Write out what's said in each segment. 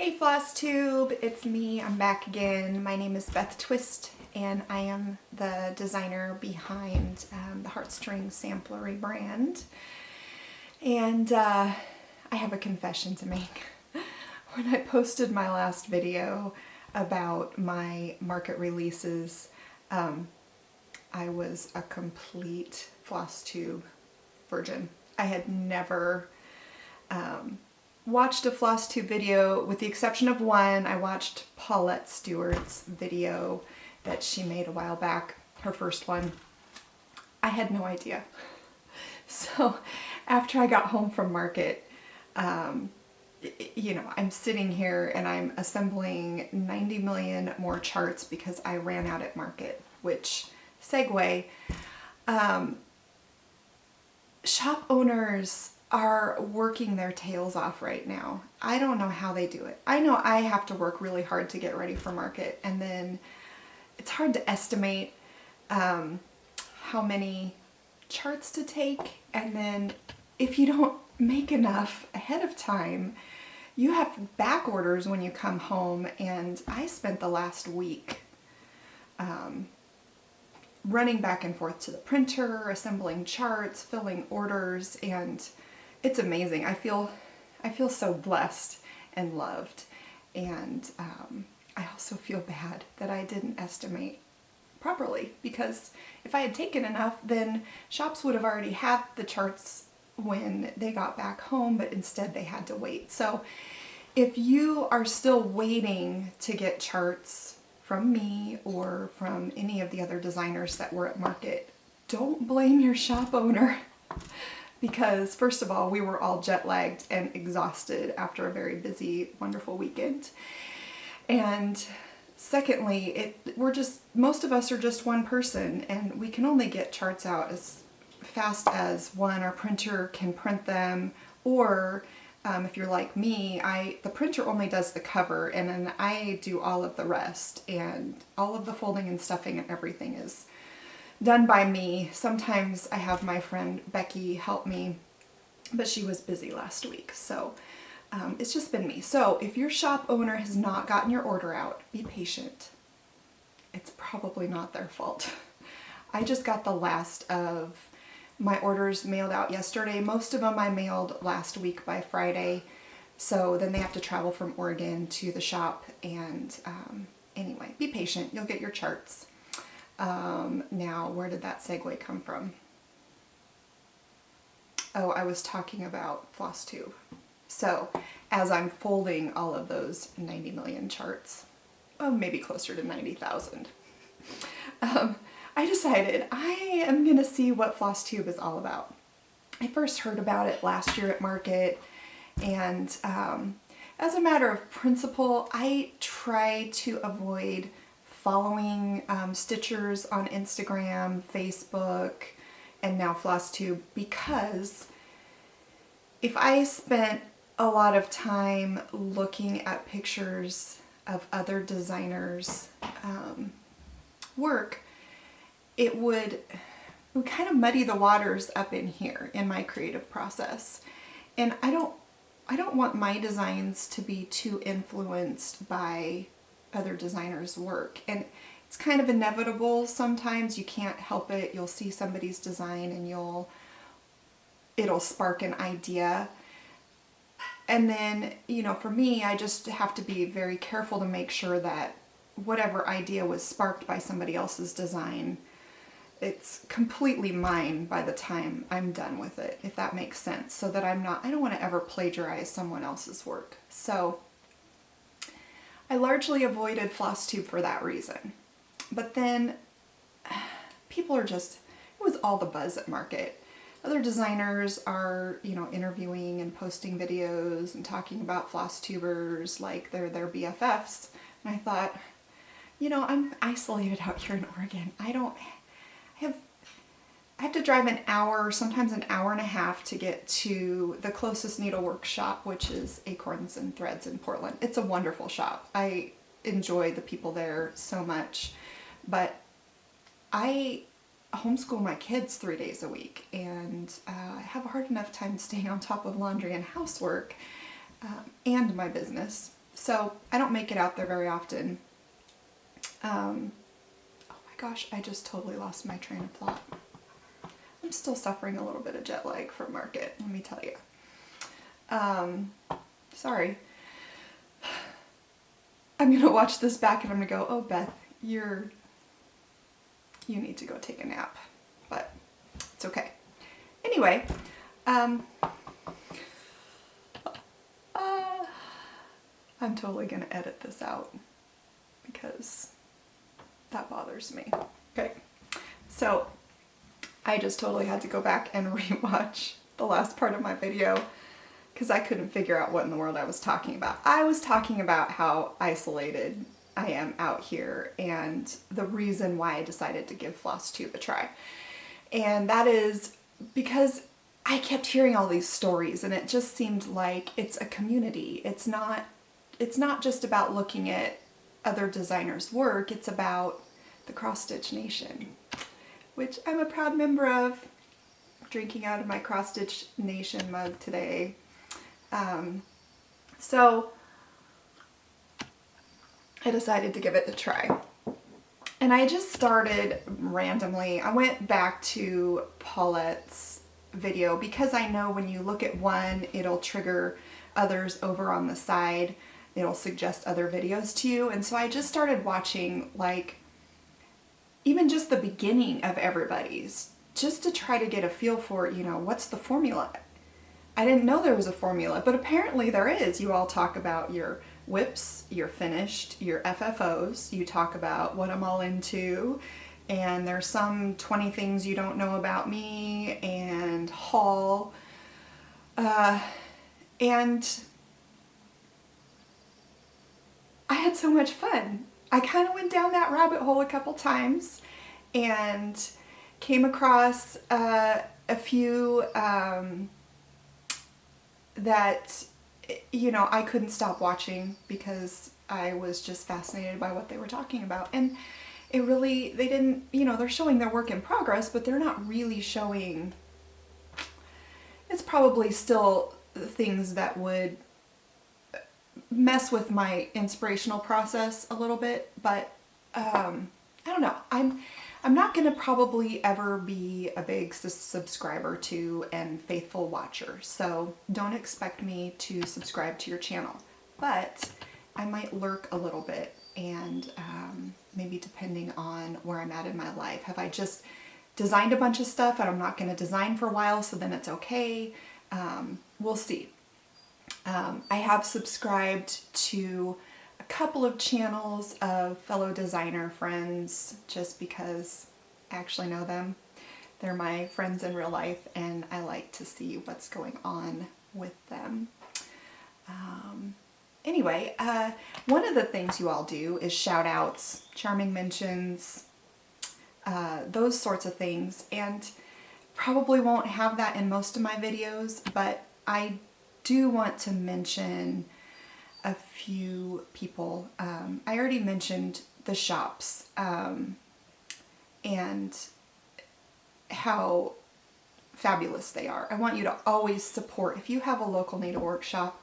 Hey FlossTube, it's me, I'm back again. My name is Beth Twist and I am the designer behind the Heartstring Samplery brand. And I have a confession to make. When I posted my last video about my market releases, I was a complete FlossTube virgin. I had never watched a FlossTube video, with the exception of one. I watched Paulette Stewart's video that she made a while back, her first one. I had no idea. So after I got home from market, you know, I'm sitting here and I'm assembling 90 million more charts because I ran out at market, which, segue, shop owners are working their tails off right now. I don't know how they do it. I know I have to work really hard to get ready for market, and then it's hard to estimate how many charts to take, and then if you don't make enough ahead of time, you have back orders when you come home. And I spent the last week running back and forth to the printer, assembling charts, filling orders, and it's amazing. I feel so blessed and loved, and I also feel bad that I didn't estimate properly, because if I had taken enough, then shops would have already had the charts when they got back home, but instead they had to wait. So if you are still waiting to get charts from me or from any of the other designers that were at market, don't blame your shop owner. Because first of all, we were all jet lagged and exhausted after a very busy, wonderful weekend. And secondly, most of us are just one person, and we can only get charts out as fast as our printer can print them, or if you're like me, the printer only does the cover, and then I do all of the rest, and all of the folding and stuffing and everything is done by me. Sometimes I have my friend Becky help me, but she was busy last week, so it's just been me. So if your shop owner has not gotten your order out, be patient. It's probably not their fault. I just got the last of my orders mailed out yesterday. Most of them I mailed last week by Friday, so then they have to travel from Oregon to the shop, and anyway, be patient. You'll get your charts. Now, where did that segue come from? Oh, I was talking about FlossTube. So, as I'm folding all of those 90 million charts, maybe closer to 90,000, I decided I am going to see what FlossTube is all about. I first heard about it last year at market, and as a matter of principle, I try to avoid following stitchers on Instagram, Facebook, and now FlossTube, because if I spent a lot of time looking at pictures of other designers' work, it would kind of muddy the waters up in here in my creative process. And I don't want my designs to be too influenced by other designers' work. And it's kind of inevitable sometimes. You can't help it. You'll see somebody's design and it'll spark an idea. And then, you know, for me, I just have to be very careful to make sure that whatever idea was sparked by somebody else's design, it's completely mine by the time I'm done with it, if that makes sense. So that I don't want to ever plagiarize someone else's work. So I largely avoided FlossTube for that reason. But then it was all the buzz at market. Other designers are, you know, interviewing and posting videos and talking about FlossTubers like they're their BFFs. And I thought, you know, I'm isolated out here in Oregon. I have to drive an hour, sometimes an hour and a half to get to the closest needlework shop, which is Acorns and Threads in Portland. It's a wonderful shop. I enjoy the people there so much, but I homeschool my kids 3 days a week, and I have a hard enough time staying on top of laundry and housework and my business. So I don't make it out there very often. Oh my gosh, I just totally lost my train of thought. I'm still suffering a little bit of jet lag from market, let me tell you. Sorry. I'm gonna watch this back and I'm gonna go, oh Beth, you need to go take a nap, but it's okay. Anyway, I'm totally gonna edit this out because that bothers me. Okay, so I just totally had to go back and rewatch the last part of my video because I couldn't figure out what in the world I was talking about. I was talking about how isolated I am out here and the reason why I decided to give FlossTube a try. And that is because I kept hearing all these stories and it just seemed like it's a community. It's not just about looking at other designers' work, it's about the Cross Stitch Nation, which I'm a proud member of, drinking out of my Cross Stitch Nation mug today. So I decided to give it a try. And I just started randomly. I went back to Paulette's video because I know when you look at one, it'll trigger others over on the side. It'll suggest other videos to you. And so I just started watching, like, even just the beginning of everybody's, just to try to get a feel for, you know, what's the formula? I didn't know there was a formula, but apparently there is. You all talk about your whips, your finished, your FFOs. You talk about what I'm all into, and there's some 20 things you don't know about me, and haul. And I had so much fun. I kind of went down that rabbit hole a couple times and came across a few that, you know, I couldn't stop watching because I was just fascinated by what they were talking about. And it really, they didn't, you know, they're showing their work in progress, but they're not really showing, it's probably still things that would mess with my inspirational process a little bit, but I don't know. I'm not going to probably ever be a big subscriber to and faithful watcher, so don't expect me to subscribe to your channel, but I might lurk a little bit, and maybe depending on where I'm at in my life. Have I just designed a bunch of stuff and I'm not going to design for a while, so then it's okay? We'll see. I have subscribed to a couple of channels of fellow designer friends just because I actually know them. They're my friends in real life and I like to see what's going on with them. Anyway, one of the things you all do is shout outs, charming mentions, those sorts of things, and probably won't have that in most of my videos, but I do want to mention a few people. I already mentioned the shops and how fabulous they are. I want you to always support. If you have a local needlework shop,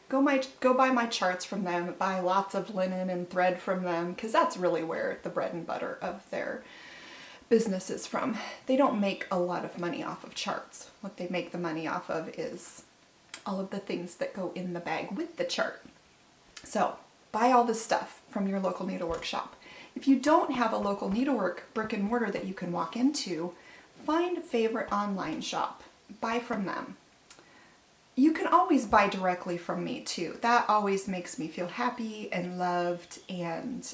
go buy my charts from them, buy lots of linen and thread from them, because that's really where the bread and butter of their business is from. They don't make a lot of money off of charts. What they make the money off of is all of the things that go in the bag with the chart. So buy all this stuff from your local needlework shop. If you don't have a local needlework brick and mortar that you can walk into, find a favorite online shop. Buy from them. You can always buy directly from me too. That always makes me feel happy and loved, and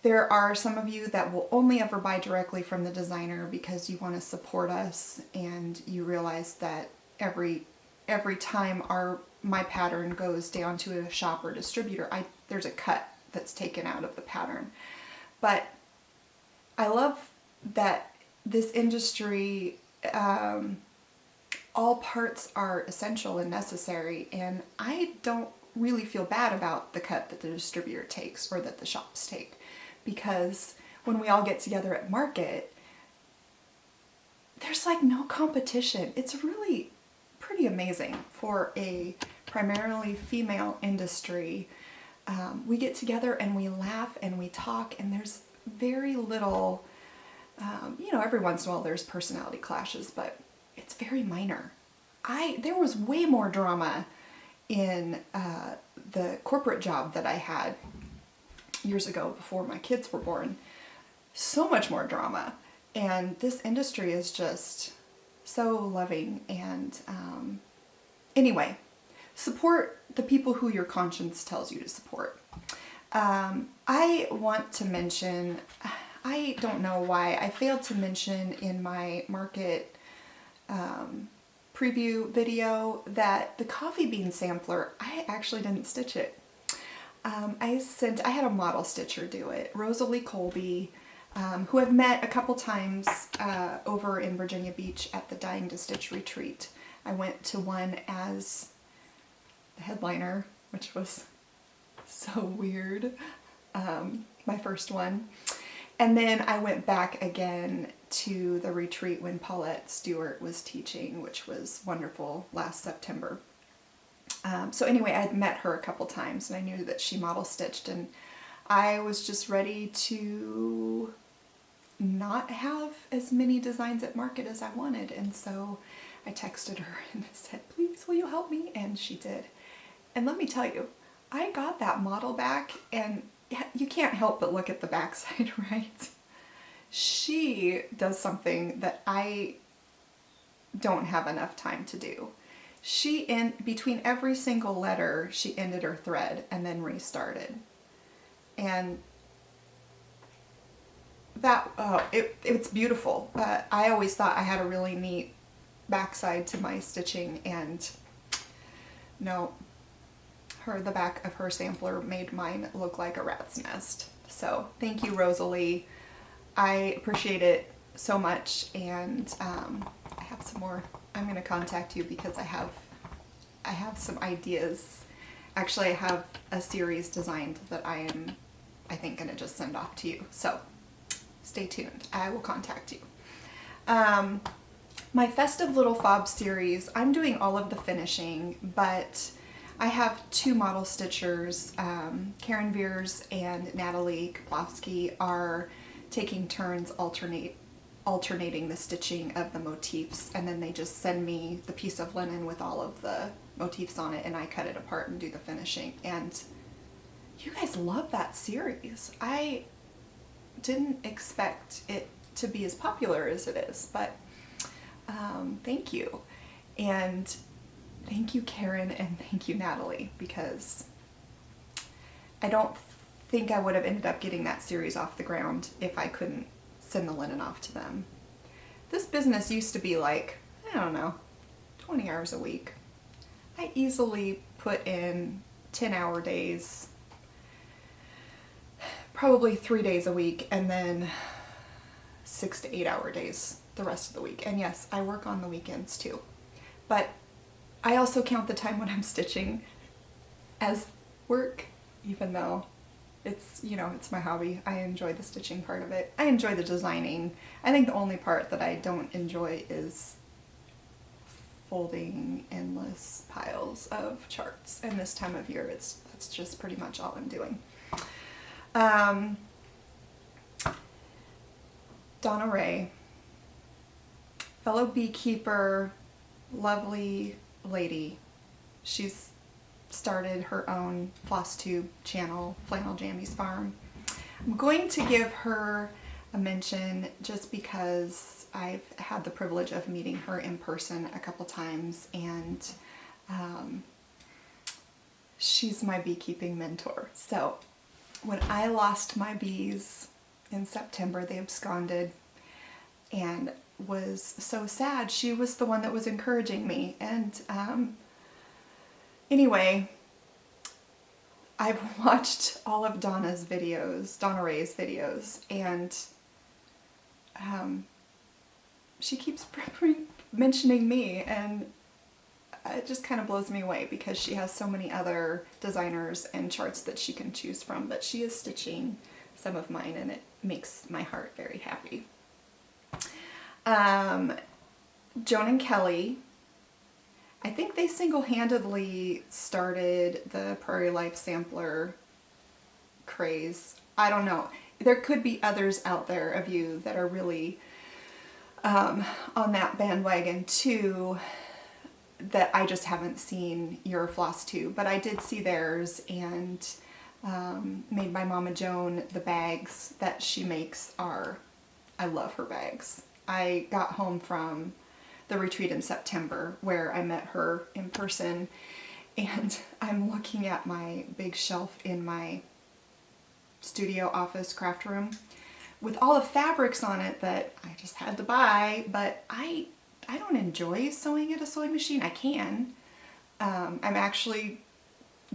there are some of you that will only ever buy directly from the designer because you want to support us and you realize that every time my pattern goes down to a shop or distributor, there's a cut that's taken out of the pattern. But I love that this industry, all parts are essential and necessary, and I don't really feel bad about the cut that the distributor takes or that the shops take, because when we all get together at market, there's like no competition. It's really pretty amazing for a primarily female industry, we get together and we laugh and we talk, and there's very little, you know, every once in a while there's personality clashes, but it's very minor. There was way more drama in the corporate job that I had years ago before my kids were born. So much more drama. And this industry is just so loving. And anyway, support the people who your conscience tells you to support. I want to mention, I don't know why, I failed to mention in my market preview video that the coffee bean sampler, I actually didn't stitch it. I had a model stitcher do it, Rosalie Colby, who I've met a couple times over in Virginia Beach at the Dying to Stitch retreat. I went to one as the headliner, which was so weird, my first one. And then I went back again to the retreat when Paulette Stewart was teaching, which was wonderful last September. So anyway, I'd met her a couple times and I knew that she model stitched, and I was just ready to not have as many designs at market as I wanted. And so I texted her and said, please, will you help me? And she did. And let me tell you, I got that model back, and you can't help but look at the backside, right? She does something that I don't have enough time to do. Between every single letter, she ended her thread and then restarted. And that, it's beautiful. I always thought I had a really neat backside to my stitching, and no, the back of her sampler made mine look like a rat's nest. So thank you, Rosalie. I appreciate it so much, and I have some more. I'm going to contact you because I have some ideas. Actually, I have a series designed that I think going to just send off to you. So stay tuned. I will contact you. My Festive Little Fob series, I'm doing all of the finishing, but I have two model stitchers. Karen Veers and Natalie Kaplowski are taking turns alternating the stitching of the motifs, and then they just send me the piece of linen with all of the motifs on it, and I cut it apart and do the finishing. And you guys love that series. I didn't expect it to be as popular as it is, but thank you. And thank you, Karen, and thank you, Natalie, because I don't think I would have ended up getting that series off the ground if I couldn't send the linen off to them. This business used to be like, I don't know, 20 hours a week. I easily put in 10-hour days, probably 3 days a week, and then 6 to 8 hour days the rest of the week. And yes, I work on the weekends too. But I also count the time when I'm stitching as work, even though it's, you know, it's my hobby. I enjoy the stitching part of it. I enjoy the designing. I think the only part that I don't enjoy is folding endless piles of charts. And this time of year, that's just pretty much all I'm doing. Donna Ray, fellow beekeeper, lovely lady. She's started her own FlossTube channel, Flannel Jammies Farm. I'm going to give her a mention just because I've had the privilege of meeting her in person a couple times, and she's my beekeeping mentor. So when I lost my bees in September, they absconded, and was so sad. She was the one that was encouraging me. And anyway, I've watched all of Donna Ray's videos, and she keeps mentioning me, and it just kind of blows me away because she has so many other designers and charts that she can choose from, but she is stitching some of mine, and it makes my heart very happy. Joan and Kelly, I think they single-handedly started the Prairie Life Sampler craze. I don't know. There could be others out there of you that are really on that bandwagon too, that I just haven't seen your FlossTube, but I did see theirs, and made by Mama Joan. The bags that she makes are, I love her bags. I got home from the retreat in September where I met her in person, and I'm looking at my big shelf in my studio office craft room with all the fabrics on it that I just had to buy, but I don't enjoy sewing at a sewing machine. I can. I'm actually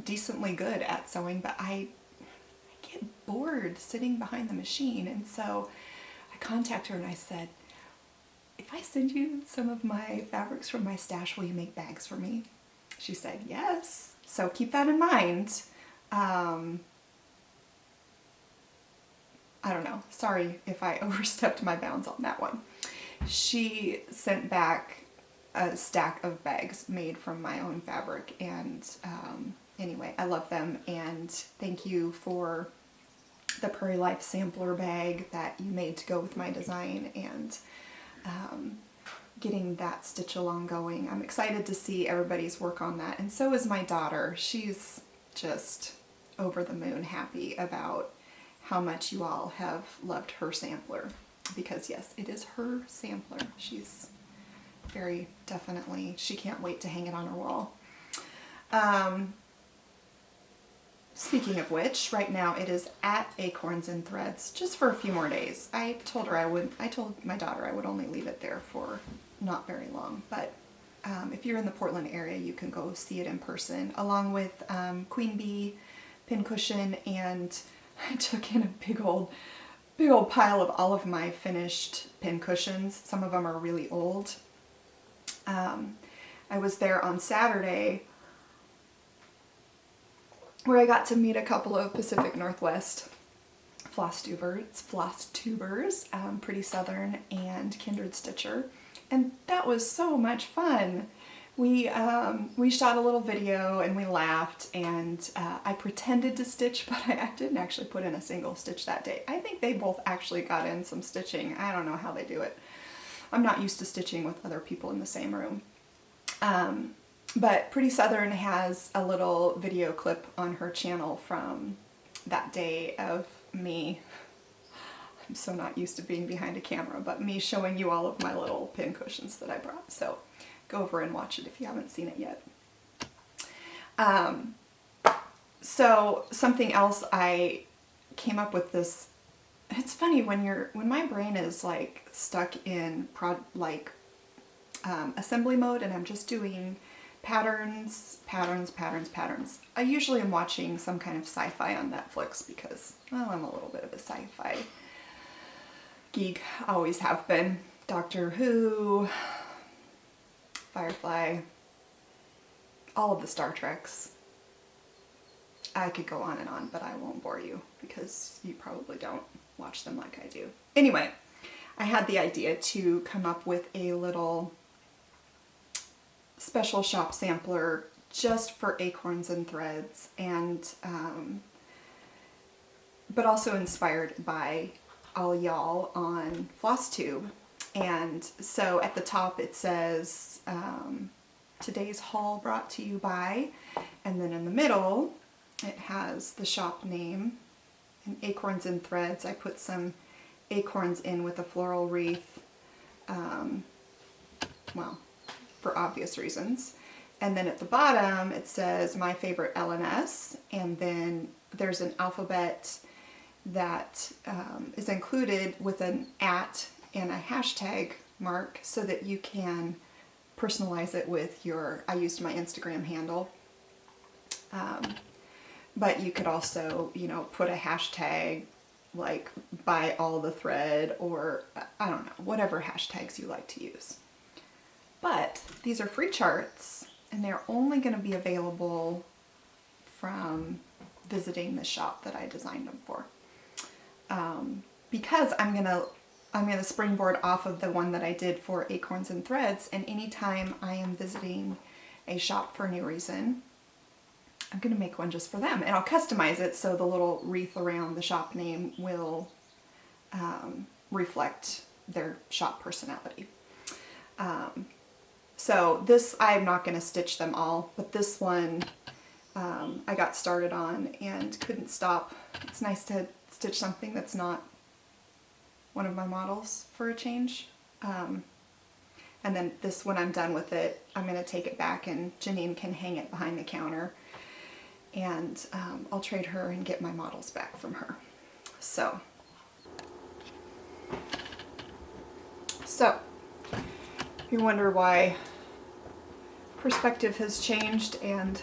decently good at sewing, but I get bored sitting behind the machine, and so I contacted her and I said, if I send you some of my fabrics from my stash, will you make bags for me? She said yes. So keep that in mind. I don't know. Sorry if I overstepped my bounds on that one. She sent back a stack of bags made from my own fabric, and anyway, I love them, and thank you for the Prairie Life Sampler bag that you made to go with my design, and getting that stitch along going. I'm excited to see everybody's work on that, and so is my daughter. She's just over the moon happy about how much you all have loved her sampler, because yes, it is her sampler. She's very definitely, she can't wait to hang it on her wall. Speaking of which, right now it is at Acorns and Threads just for a few more days. I told my daughter I would only leave it there for not very long, but if you're in the Portland area, you can go see it in person, along with Queen Bee pincushion, and I took in a big old pile of all of my finished pincushions. Some of them are really old. I was there on Saturday where I got to meet a couple of Pacific Northwest FlossTubers, Pretty Southern and Kindred Stitcher, and that was so much fun. We shot a little video and we laughed, and I pretended to stitch, but I didn't actually put in a single stitch that day. I think they both actually got in some stitching. I don't know how they do it. I'm not used to stitching with other people in the same room. But Pretty Southern has a little video clip on her channel from that day of me. I'm so not used to being behind a camera, but me showing you all of my little pin cushions that I brought. So go over and watch it if you haven't seen it yet. So something else, I came up with this. It's funny when my brain is like stuck in assembly mode and I'm just doing patterns. I usually am watching some kind of sci-fi on Netflix because, well, I'm a little bit of a sci-fi geek, always have been. Doctor Who, Firefly, all of the Star Treks. I could go on and on, but I won't bore you because you probably don't watch them like I do. Anyway, I had the idea to come up with a little special shop sampler just for Acorns and Threads, and but also inspired by all y'all on FlossTube. And so at the top it says today's haul brought to you by, and then in the middle it has the shop name and Acorns and Threads. I put some acorns in with a floral wreath, well, for obvious reasons. And then at the bottom it says my favorite LNS, and then there's an alphabet that is included with an @ and a hashtag mark so that you can personalize it with your, I used my Instagram handle, but you could also, you know, put a hashtag like buy all the thread, or I don't know, whatever hashtags you like to use. But these are free charts, and they're only going to be available from visiting the shop that I designed them for. Because I'm gonna springboard off of the one that I did for Acorns and Threads, and anytime I am visiting a shop for a new reason, I'm going to make one just for them, and I'll customize it so the little wreath around the shop name will reflect their shop personality. So this, I'm not going to stitch them all, but this one I got started on and couldn't stop. It's nice to stitch something that's not one of my models for a change. And then this, when I'm done with it, I'm going to take it back and Janine can hang it behind the counter, and I'll trade her and get my models back from her. So you wonder why perspective has changed and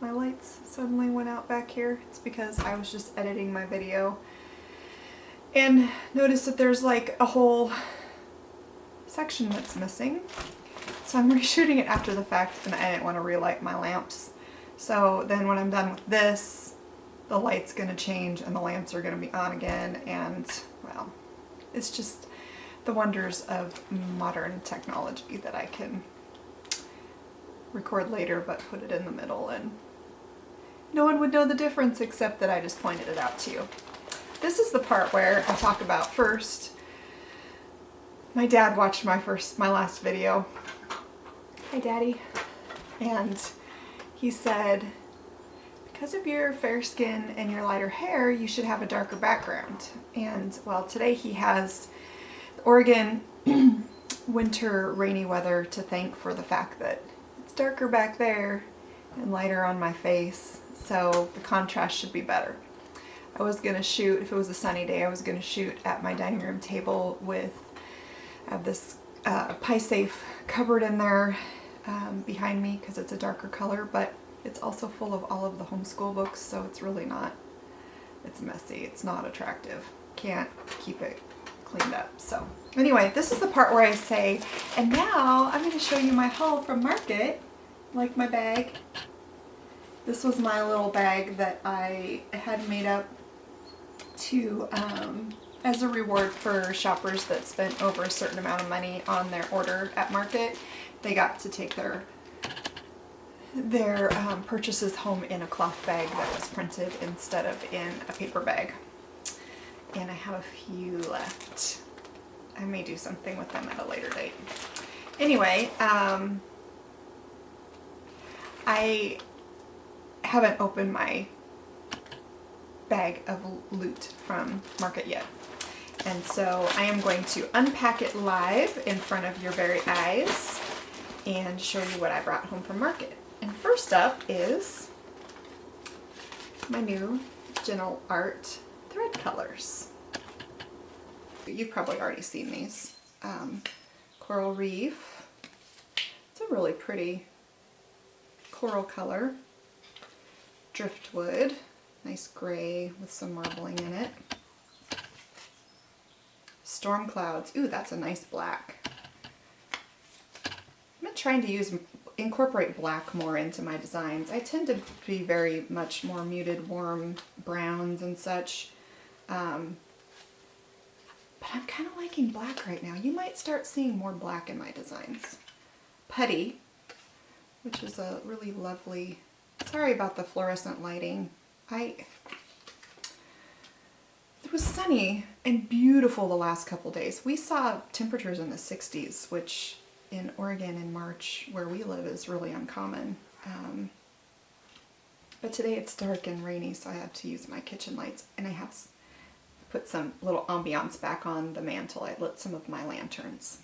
my lights suddenly went out back here. It's because I was just editing my video and noticed that there's like a whole section that's missing. So I'm reshooting it after the fact, and I didn't want to relight my lamps. So then when I'm done with this, the light's going to change and the lamps are going to be on again, and well, it's just the wonders of modern technology that I can record later but put it in the middle and no one would know the difference except that I just pointed it out to you. This is the part where I talk about first. My dad watched my last video. Hi, Daddy. And he said, because of your fair skin and your lighter hair, you should have a darker background. And well, today he has Oregon winter rainy weather to thank for the fact that it's darker back there and lighter on my face, so the contrast should be better. I was gonna shoot, if it was a sunny day, I was gonna shoot at my dining room table with, I have this Pie Safe cupboard in there behind me because it's a darker color, but it's also full of all of the homeschool books, so it's really not, it's messy, it's not attractive. Can't keep it cleaned up. So anyway, this is the part where I say, and now I'm going to show you my haul from Market. Like my bag. This was my little bag that I had made up to as a reward for shoppers that spent over a certain amount of money on their order at Market. They got to take their purchases home in a cloth bag that was printed instead of in a paper bag. And I have a few left. I may do something with them at a later date. Anyway, I haven't opened my bag of loot from Market yet. And so I am going to unpack it live in front of your very eyes and show you what I brought home from Market. And first up is my new Gentle Art thread colors. You've probably already seen these. Coral Reef. It's a really pretty coral color. Driftwood. Nice gray with some marbling in it. Storm Clouds. Ooh, that's a nice black. I'm trying to incorporate black more into my designs. I tend to be very much more muted, warm browns and such. But I'm kind of liking black right now. You might start seeing more black in my designs. Putty, which is a really lovely, sorry about the fluorescent lighting. It was sunny and beautiful the last couple days. We saw temperatures in the 60s, which in Oregon in March, where we live, is really uncommon. But today it's dark and rainy, so I have to use my kitchen lights, and I have put some little ambiance back on the mantle. I lit some of my lanterns.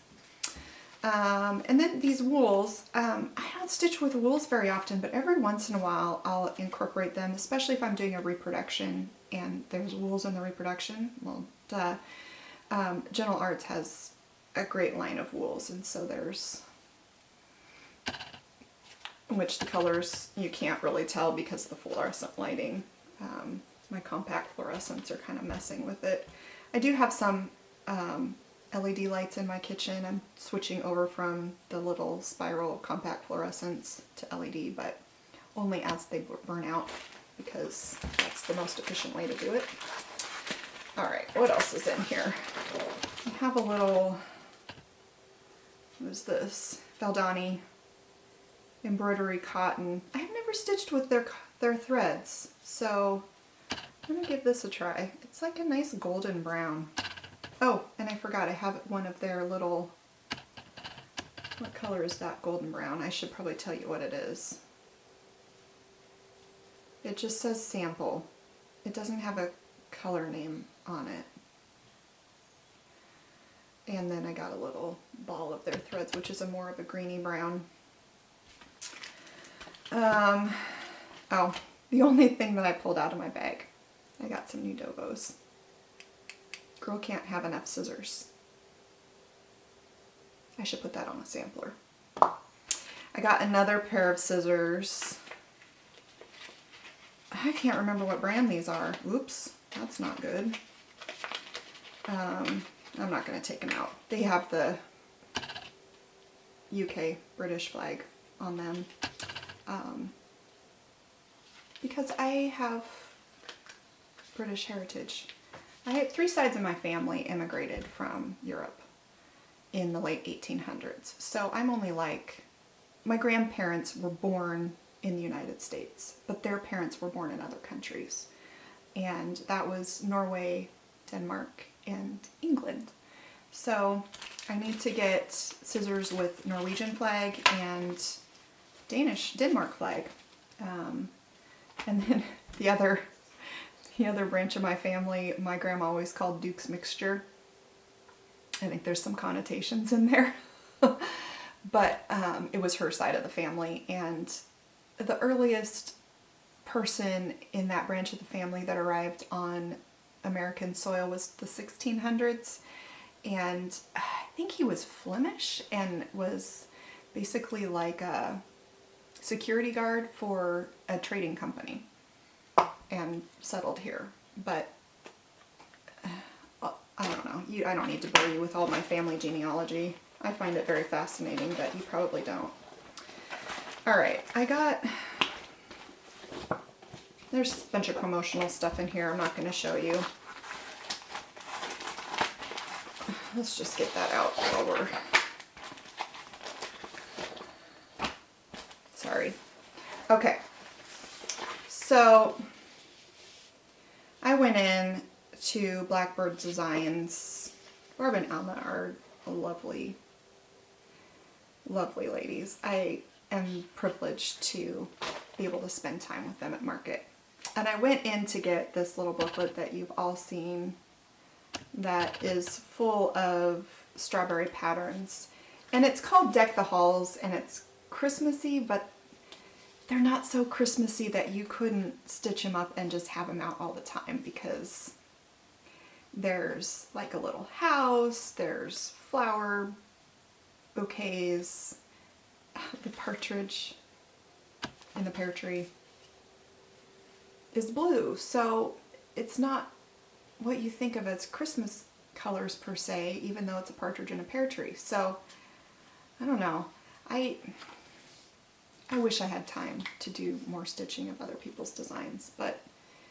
And then these wools, I don't stitch with wools very often, but every once in a while I'll incorporate them, especially if I'm doing a reproduction and there's wools in the reproduction. Well, Gentle Arts has a great line of wools, and so there's, which the colors you can't really tell because of the fluorescent lighting. My compact fluorescents are kind of messing with it. I do have some LED lights in my kitchen. I'm switching over from the little spiral compact fluorescents to LED, but only as they burn out, because that's the most efficient way to do it. Alright, what else is in here? I have a little, what is this? Valdani embroidery cotton. I've never stitched with their threads, so I'm gonna give this a try. It's like a nice golden brown. Oh, and I forgot I have one of their little, what color is that golden brown? I should probably tell you what it is. It just says sample. It doesn't have a color name on it. And then I got a little ball of their threads, which is more of a greeny brown. Oh, the only thing that I pulled out of my bag, I got some new Dovos. Girl can't have enough scissors. I should put that on a sampler. I got another pair of scissors. I can't remember what brand these are. Oops, that's not good. I'm not going to take them out. They have the UK British flag on them. Because I have British heritage. I had 3 sides of my family immigrated from Europe in the late 1800s. So I'm only like, my grandparents were born in the United States, but their parents were born in other countries. And that was Norway, Denmark, and England. So I need to get scissors with Norwegian flag and Denmark flag. And then the other branch of my family, my grandma always called Duke's Mixture. I think there's some connotations in there. But it was her side of the family, and the earliest person in that branch of the family that arrived on American soil was the 1600s, and I think he was Flemish and was basically like a security guard for a trading company and settled here. But I don't know. I don't need to bore you with all my family genealogy. I find it very fascinating, but you probably don't. Alright, there's a bunch of promotional stuff in here I'm not going to show you. Let's just get that out while we're... Sorry. Okay. So, I went in to Blackbird Designs. Barb and Alma are lovely, lovely ladies. I am privileged to be able to spend time with them at market. And I went in to get this little booklet that you've all seen that is full of strawberry patterns. And it's called Deck the Halls, and it's Christmassy, but they're not so Christmassy that you couldn't stitch them up and just have them out all the time, because there's like a little house, there's flower bouquets, the partridge in the pear tree is blue, so it's not what you think of as Christmas colors per se, even though it's a partridge in a pear tree. So I don't know. I wish I had time to do more stitching of other people's designs, but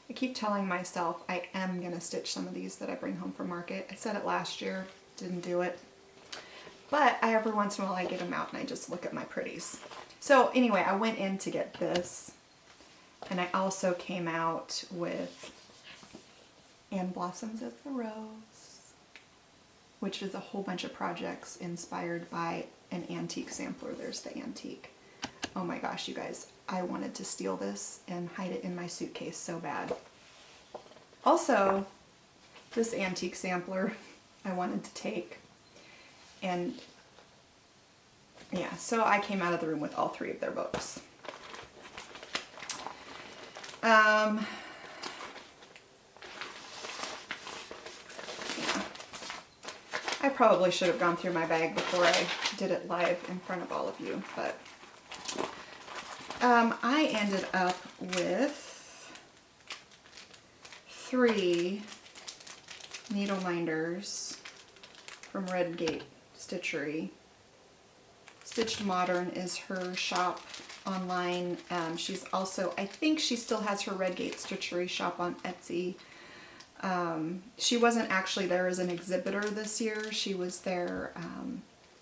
I keep telling myself I am going to stitch some of these that I bring home from market. I said it last year, didn't do it. But every once in a while I get them out and I just look at my pretties. So anyway, I went in to get this, and I also came out with And Blossoms as the Rose, which is a whole bunch of projects inspired by an antique sampler. There's the antique. Oh my gosh, you guys, I wanted to steal this and hide it in my suitcase so bad. Also, this antique sampler I wanted to take, and yeah, so I came out of the room with all 3 of their books. Yeah. I probably should have gone through my bag before I did it live in front of all of you, but I ended up with 3 needle minders from Redgate Stitchery. Stitched Modern is her shop online. She's also, I think she still has her Redgate Stitchery shop on Etsy. She wasn't actually there as an exhibitor this year. She was there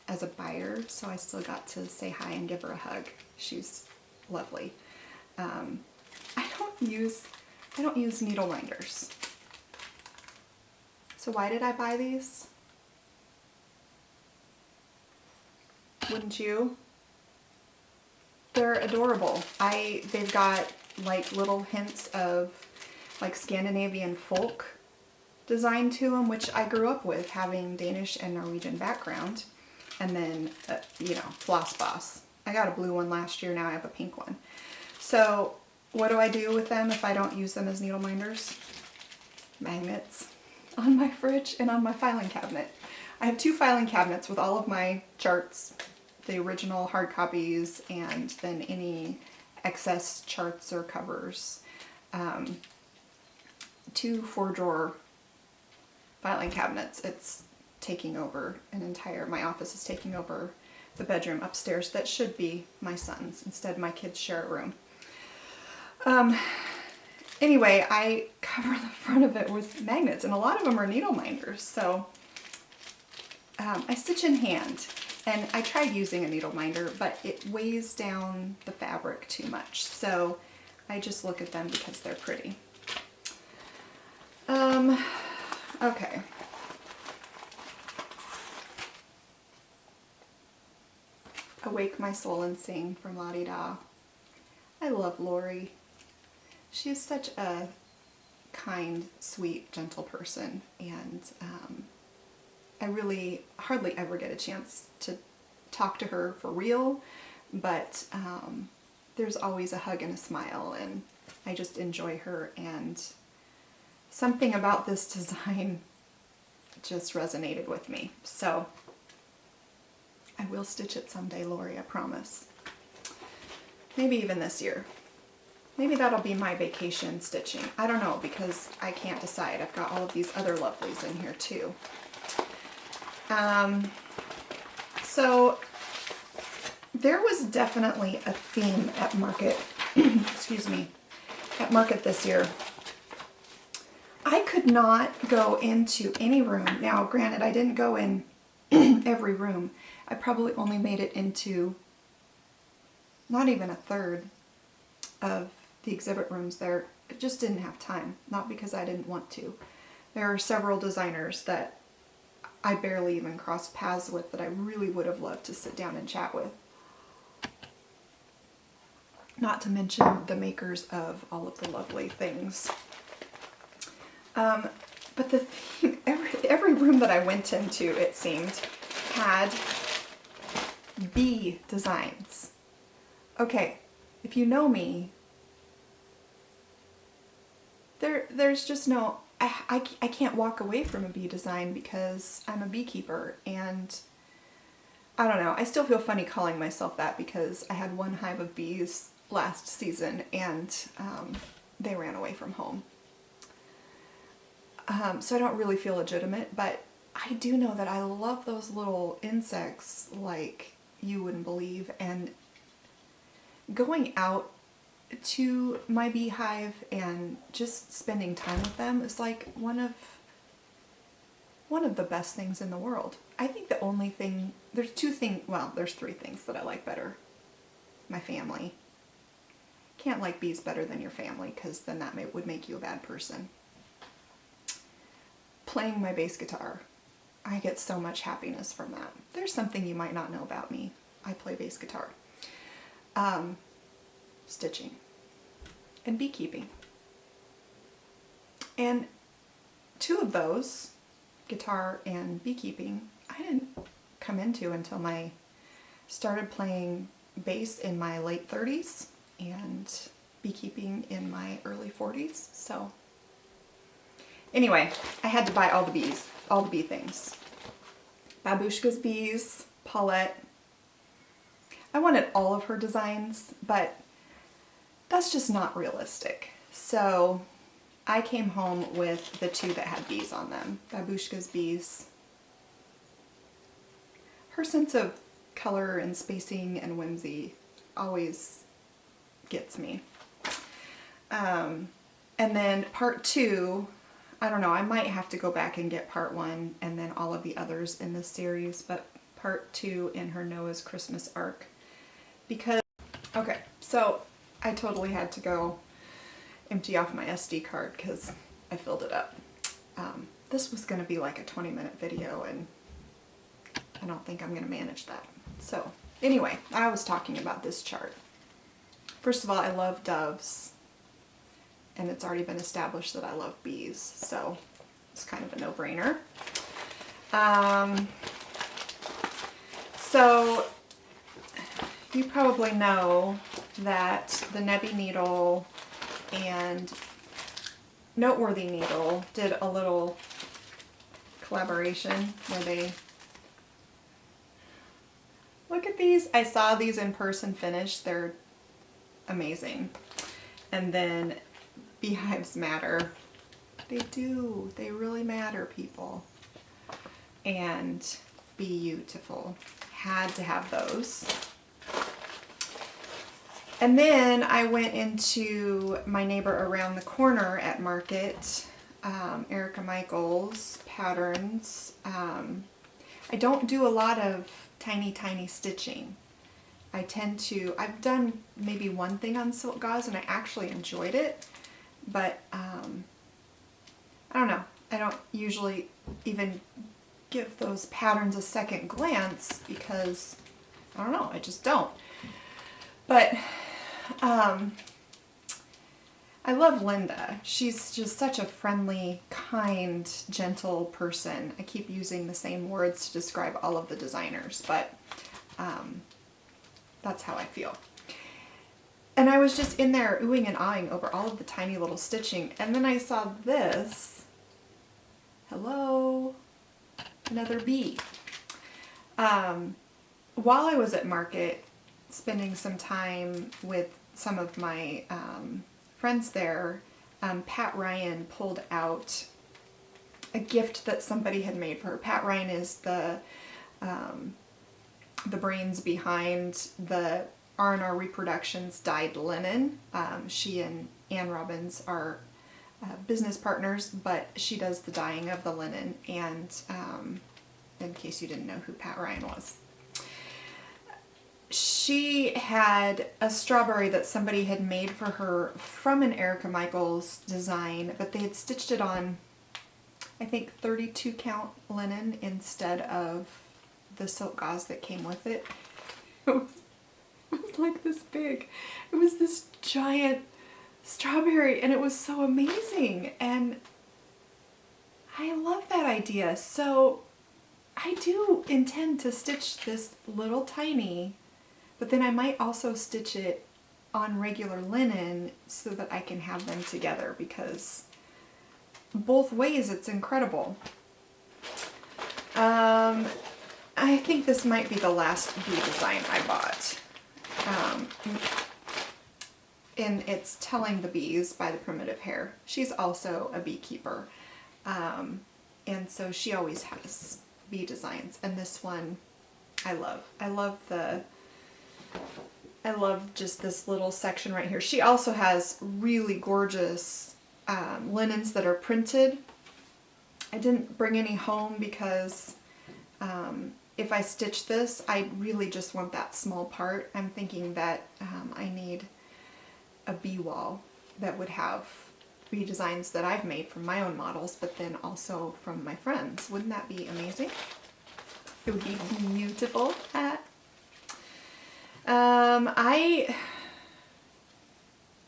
as a buyer, so I still got to say hi and give her a hug. She's lovely. I don't use needle minders. So why did I buy these? Wouldn't you? They're adorable. They've got like little hints of like Scandinavian folk design to them, which I grew up with, having Danish and Norwegian background. And then, you know, Floss Boss. I got a blue one last year, now I have a pink one. So what do I do with them if I don't use them as needle minders? Magnets on my fridge and on my filing cabinet. I have 2 filing cabinets with all of my charts, the original hard copies, and then any excess charts or covers. 2 4-drawer filing cabinets. It's taking over my office is taking over the bedroom upstairs that should be my son's. Instead, my kids share a room. Anyway, I cover the front of it with magnets, and a lot of them are needle minders. So I stitch in hand, and I tried using a needle minder, but it weighs down the fabric too much. So I just look at them because they're pretty. Okay. Awake My Soul and Sing from La Di Da. I love Lori. She's such a kind, sweet, gentle person, and I really hardly ever get a chance to talk to her for real, but there's always a hug and a smile, and I just enjoy her, and something about this design just resonated with me. So I will stitch it someday, Lori, I promise. Maybe even this year. Maybe that'll be my vacation stitching. I don't know, because I can't decide. I've got all of these other lovelies in here too. So there was definitely a theme at Market, excuse me, at Market this year. I could not go into any room. Now, granted, I didn't go in every room. I probably only made it into not even a third of the exhibit rooms there. I just didn't have time, not because I didn't want to. There are several designers that I barely even crossed paths with that I really would have loved to sit down and chat with. Not to mention the makers of all of the lovely things. But the thing, every room that I went into, it seemed, had bee designs. Okay, if you know me, there's just no, I can't walk away from a bee design because I'm a beekeeper, and I don't know, I still feel funny calling myself that because I had one hive of bees last season, and they ran away from home. So I don't really feel legitimate, but I do know that I love those little insects like you wouldn't believe, and going out to my beehive and just spending time with them is like one of the best things in the world. I think the only thing, there's 3 things that I like better. My family. Can't like bees better than your family, because then that would make you a bad person. Playing my bass guitar. I get so much happiness from that. There's something you might not know about me. I play bass guitar. Stitching. And beekeeping. And 2 of those, guitar and beekeeping, I didn't come into until I started playing bass in my late 30s and beekeeping in my early 40s. So anyway, I had to buy all the bee things. Babushka's bees, Paulette. I wanted all of her designs, but that's just not realistic. So I came home with the 2 that had bees on them. Babushka's bees. Her sense of color and spacing and whimsy always gets me. And then part 2, I don't know, I might have to go back and get part 1 and then all of the others in this series, but part 2 in her Noah's Christmas arc. Because, okay, so I totally had to go empty off my SD card because I filled it up. This was going to be like a 20-minute video, and I don't think I'm going to manage that. So anyway, I was talking about this chart. First of all, I love doves, and it's already been established that I love bees, so it's kind of a no-brainer. So you probably know that the Nebby Needle and Noteworthy Needle did a little collaboration where they, look at these. I saw these in person finished. They're amazing. And then beehives matter. They do. They really matter, people. And beautiful. Had to have those. And then I went into my neighbor around the corner at Market, Erica Michaels patterns. I don't do a lot of tiny stitching. I've done maybe one thing on silk gauze and I actually enjoyed it, but I don't know. I don't usually even give those patterns a second glance because, I don't know, I just don't. But I love Linda. She's just such a friendly, kind, gentle person. I keep using the same words to describe all of the designers, but that's how I feel. And I was just in there oohing and ahhing over all of the tiny little stitching, and then I saw this. Hello, another bee. While I was at Market, spending some time with some of my friends there, Pat Ryan pulled out a gift that somebody had made for her. Pat Ryan is the brains behind the R&R Reproductions dyed linen. She and Ann Robbins are business partners, but she does the dyeing of the linen. And in case you didn't know who Pat Ryan was, she had a strawberry that somebody had made for her from an Erica Michaels design, but they had stitched it on, I think, 32 count linen instead of the silk gauze that came with it. It was like this big. It was this giant strawberry, and it was so amazing, and I love that idea. So I do intend to stitch this little tiny, but then I might also stitch it on regular linen so that I can have them together, because both ways it's incredible. I think this might be the last bee design I bought. And it's Telling the Bees by the Primitive Hare. She's also a beekeeper. And so she always has bee designs. And this one I love. I love just this little section right here. She also has really gorgeous linens that are printed. I didn't bring any home because if I stitch this, I really just want that small part. I'm thinking that I need a bee wall that would have bee designs that I've made from my own models, but then also from my friends. Wouldn't that be amazing? It would be beautiful.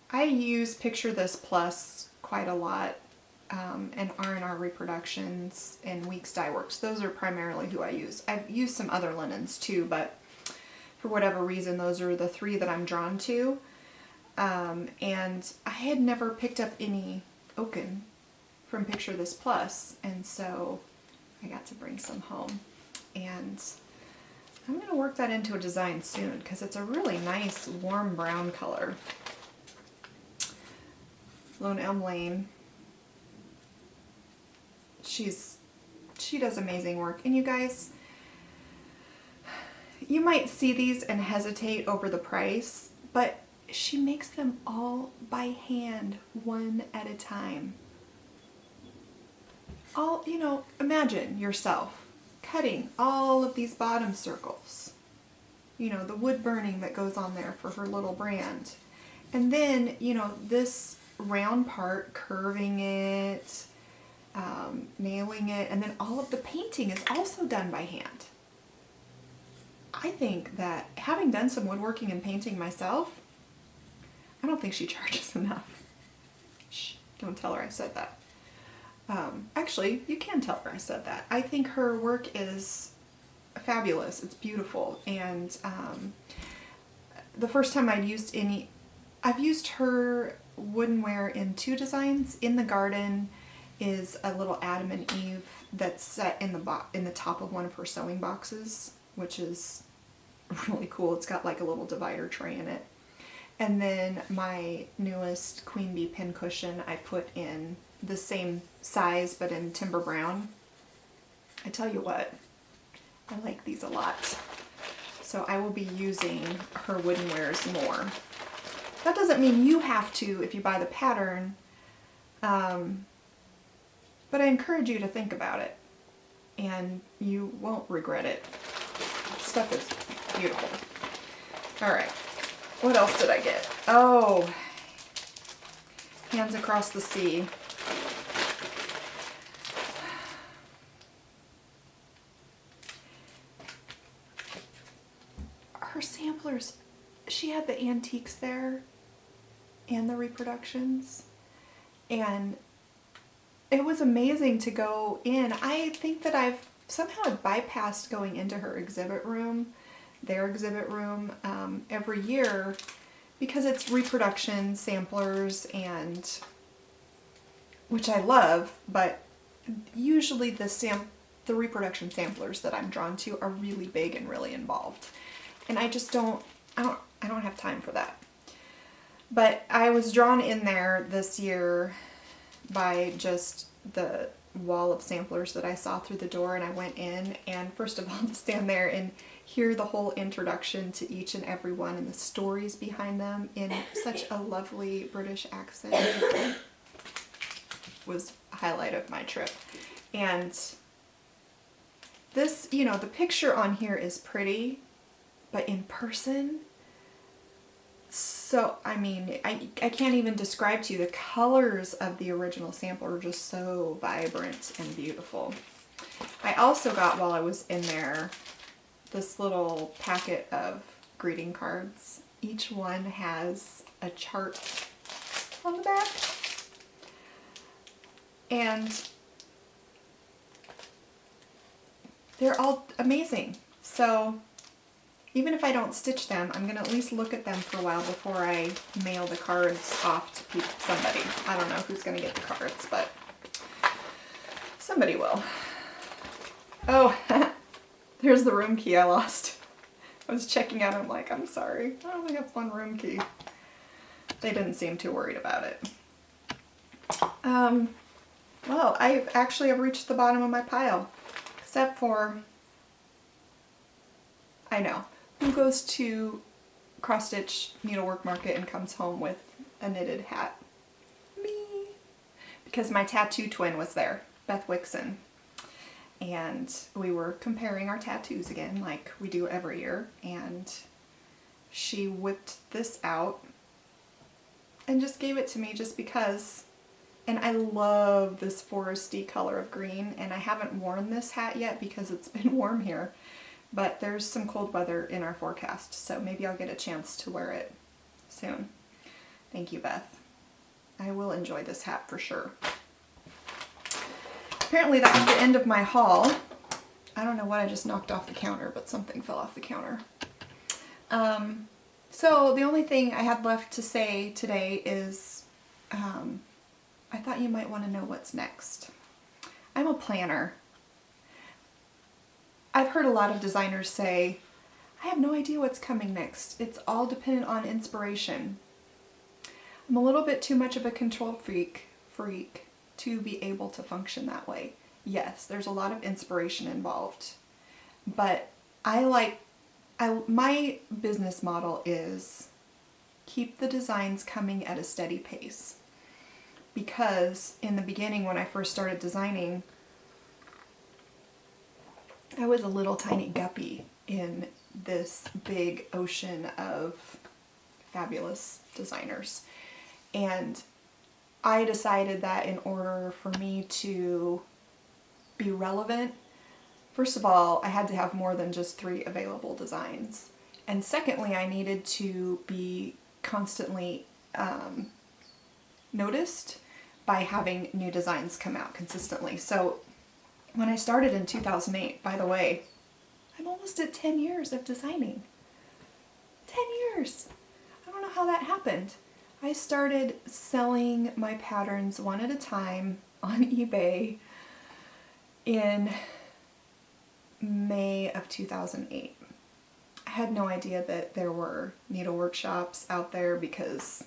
I use Picture This Plus quite a lot, and R&R Reproductions and Weeks Dye Works. Those are primarily who I use. I've used some other linens too, but for whatever reason, those are the three that I'm drawn to. And I had never picked up any Oaken from Picture This Plus, and so I got to bring some home. And I'm going to work that into a design soon because it's a really nice warm brown color. Lone Elm Lane. She does amazing work. And you guys, you might see these and hesitate over the price, but she makes them all by hand, one at a time. Imagine yourself cutting all of these bottom circles. You know, the wood burning that goes on there for her little brand. And then, you know, this round part, curving it, nailing it, and then all of the painting is also done by hand. I think that having done some woodworking and painting myself, I don't think she charges enough. Shh, don't tell her I said that. Actually, you can tell her I said that. I think her work is fabulous. It's beautiful. And the first time I've used her woodenware in 2 designs. In the Garden is a little Adam and Eve that's set in the top of one of her sewing boxes, which is really cool. It's got like a little divider tray in it. And then my newest Queen Bee pincushion I put in the same size but in timber brown. I tell you what, I like these a lot. So I will be using her woodenwares more. That doesn't mean you have to if you buy the pattern, but I encourage you to think about it, and you won't regret it. Stuff is beautiful. All right, what else did I get? Oh, Hands Across the Sea. Her samplers, she had the antiques there and the reproductions, and it was amazing to go in. I think that I've somehow bypassed going into her exhibit room, their exhibit room, every year, because it's reproduction samplers, and which I love, but usually the reproduction samplers that I'm drawn to are really big and really involved. And I just don't have time for that. But I was drawn in there this year by just the wall of samplers that I saw through the door, and I went in, and first of all, to stand there and hear the whole introduction to each and every one and the stories behind them in such a lovely British accent was a highlight of my trip. And this, you know, the picture on here is pretty, but in person, so, I mean, I can't even describe to you, the colors of the original sample are just so vibrant and beautiful. I also got, while I was in there, this little packet of greeting cards. Each one has a chart on the back. And they're all amazing. So even if I don't stitch them, I'm going to at least look at them for a while before I mail the cards off to somebody. I don't know who's going to get the cards, but somebody will. Oh, there's the room key I lost. I was checking out, I'm like, I'm sorry, I only have 1 room key. They didn't seem too worried about it. Well, I've reached the bottom of my pile, except for, I know. Who goes to cross stitch needlework market and comes home with a knitted hat? Me. Because my tattoo twin was there, Beth Wixon. And we were comparing our tattoos again, like we do every year. And she whipped this out and just gave it to me just because. And I love this foresty color of green. And I haven't worn this hat yet because it's been warm here. But there's some cold weather in our forecast, so maybe I'll get a chance to wear it soon. Thank you, Beth. I will enjoy this hat for sure. Apparently that was the end of my haul. I don't know what I just knocked off the counter, but something fell off the counter. So the only thing I had left to say today is I thought you might want to know what's next. I'm a planner. I've heard a lot of designers say, I have no idea what's coming next. It's all dependent on inspiration. I'm a little bit too much of a control freak to be able to function that way. Yes, there's a lot of inspiration involved, but my business model is keep the designs coming at a steady pace. Because in the beginning, when I first started designing, I was a little tiny guppy in this big ocean of fabulous designers. And I decided that in order for me to be relevant, first of all, I had to have more than just 3 available designs. And secondly, I needed to be constantly noticed by having new designs come out consistently. So when I started in 2008, by the way, I'm almost at 10 years of designing. 10 years! I don't know how that happened. I started selling my patterns one at a time on eBay in May of 2008. I had no idea that there were needlework shops out there because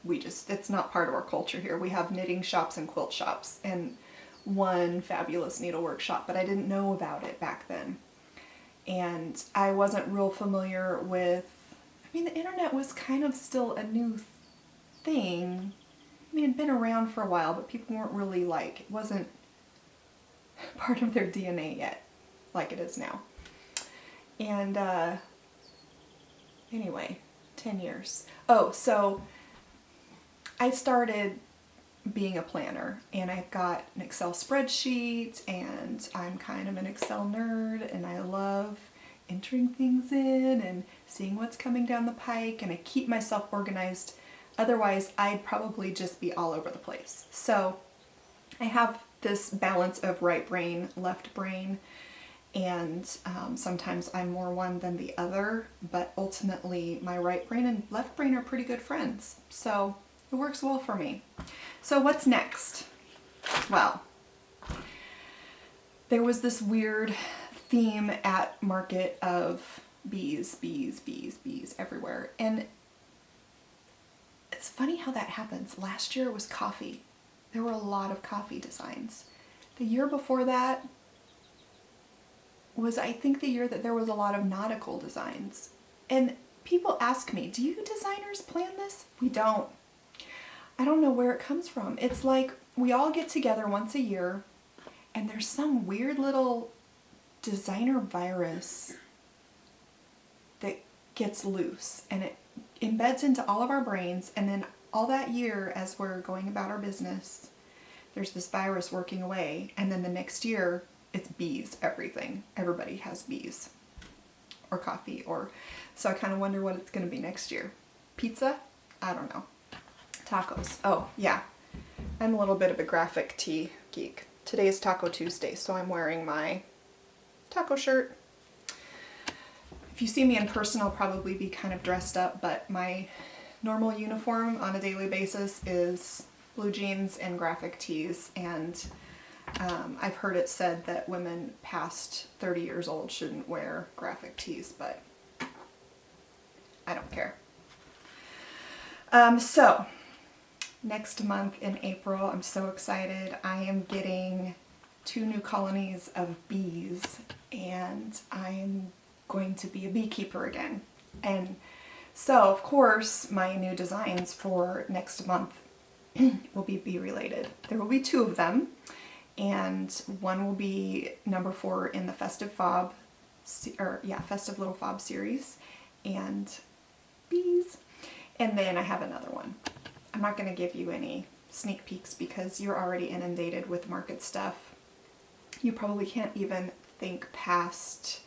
it's not part of our culture here. We have knitting shops and quilt shops and one fabulous needlework shop, but I didn't know about it back then. And I wasn't real familiar with, the internet was kind of still a new thing. It had been around for a while, but people weren't really it wasn't part of their DNA yet, like it is now. And anyway, 10 years. Oh, so I started being a planner, and I've got an Excel spreadsheet, and I'm kind of an Excel nerd, and I love entering things in and seeing what's coming down the pike, and I keep myself organized. Otherwise, I'd probably just be all over the place. So I have this balance of right brain, left brain, and sometimes I'm more one than the other, but ultimately my right brain and left brain are pretty good friends. So it works well for me. So what's next? Well, there was this weird theme at market of bees everywhere. And it's funny how that happens. Last year it was coffee. There were a lot of coffee designs. The year before that was, I think, the year that there was a lot of nautical designs. And people ask me, do you designers plan this? We don't. I don't know where it comes from. It's like we all get together once a year and there's some weird little designer virus that gets loose and it embeds into all of our brains, and then all that year as we're going about our business, there's this virus working away, and then the next year it's bees, everything. Everybody has bees or coffee, or so I kind of wonder what it's going to be next year. Pizza? I don't know. Tacos. Oh, yeah. I'm a little bit of a graphic tee geek. Today is Taco Tuesday, so I'm wearing my taco shirt. If you see me in person, I'll probably be kind of dressed up, but my normal uniform on a daily basis is blue jeans and graphic tees, and I've heard it said that women past 30 years old shouldn't wear graphic tees, but I don't care. So next month in April, I'm so excited. I am getting 2 new colonies of bees, and I'm going to be a beekeeper again. And so, of course, my new designs for next month will be bee related. There will be 2 of them, and one will be number 4 in the Festive Little Fob series, and bees. And then I have another one. I'm not going to give you any sneak peeks because you're already inundated with market stuff. You probably can't even think past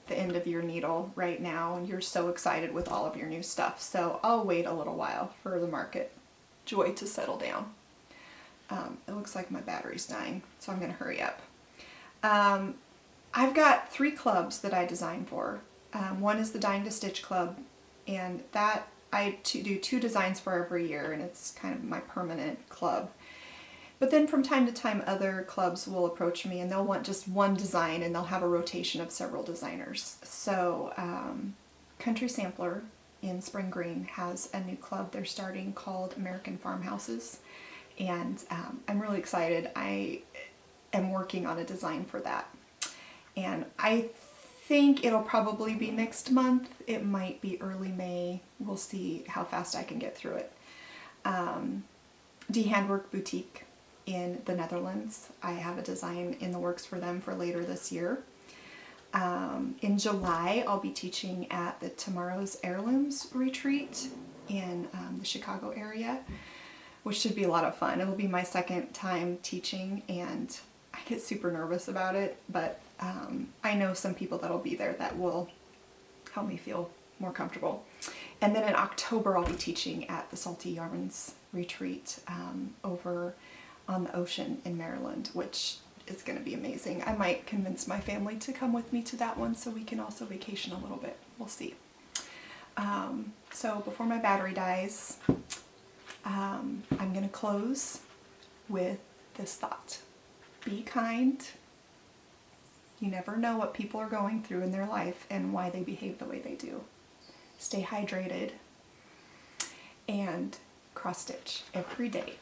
the end of your needle right now, and you're so excited with all of your new stuff. So I'll wait a little while for the market joy to settle down. It looks like my battery's dying, so I'm going to hurry up. I've got 3 clubs that I design for. One is the Dying to Stitch Club, and that I do 2 designs for every year, and it's kind of my permanent club. But then from time to time, other clubs will approach me and they'll want just one design, and they'll have a rotation of several designers. So Country Sampler in Spring Green has a new club they're starting called American Farmhouses, and I'm really excited. I am working on a design for that, and I think it'll probably be next month. It might be early May. We'll see how fast I can get through it. D Handwork Boutique in the Netherlands. I have a design in the works for them for later this year. In July, I'll be teaching at the Tomorrow's Heirlooms retreat in the Chicago area, which should be a lot of fun. It'll be my second time teaching, and I get super nervous about it, but I know some people that'll be there that will help me feel more comfortable. And then in October, I'll be teaching at the Salty Yarns retreat over on the ocean in Maryland, which is going to be amazing. I might convince my family to come with me to that one so we can also vacation a little bit. We'll see. So before my battery dies, I'm going to close with this thought. Be kind. You never know what people are going through in their life and why they behave the way they do. Stay hydrated and cross stitch every day.